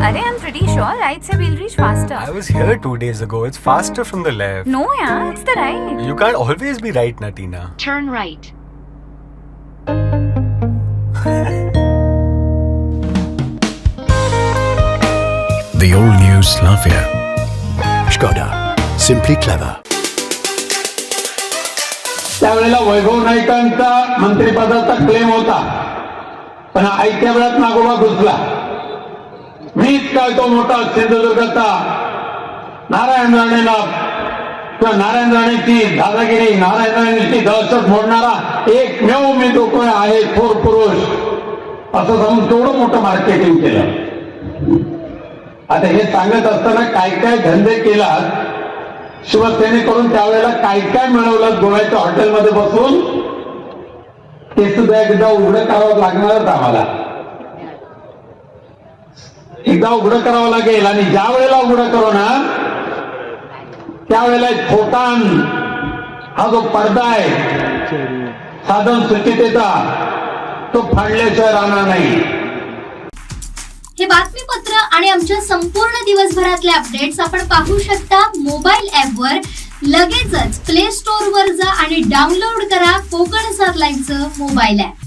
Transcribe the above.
Arey, I'm pretty sure right say we'll reach faster. I was here 2 days ago. It's faster from the left. No, yeah, it's the right. You can't always be right, Natina. Turn right. The all-new Slavia. Skoda. Simply clever. त्यावेळेला वैभव नाईकांचा मंत्रिपदाचा claim होता, पण आयत्या वेळात नागोबा घुसला. मीच काय तो मोठा सिंधुदुर्गाचा नारायण राणेला किंवा नारायण राणेची दादागिरी, नारायण राणेची दहशत मोडणारा एकमेव मी तो कोण आहे थोर पुरुष असं सांगून तेवढं मोठं मार्केटिंग केलं. आता हे सांगत असताना काय काय धंदे केला शिवसेनेकडून, त्यावेळेला काय काय मिळवलं गोव्याच्या हॉटेलमध्ये बसून, ते सुद्धा एकदा उघडं करावं लागणारच आम्हाला. एकदा उघडं करावं लागेल. आणि ज्या वेळेला उघडं करू ना त्यावेळेला कोकान हा जो पडदा आहे साधन सुचितेचा तो फाडल्याशिवाय राहणार नाही. हे बातमीपत्र आणि आमच्या संपूर्ण दिवसभरातले अपडेट्स आपण पाहू शकता मोबाईल ॲपवर. लगेचच प्ले स्टोअर वर जा आणि डाउनलोड करा कोकणसाद लाईव्हचं मोबाईल ॲप.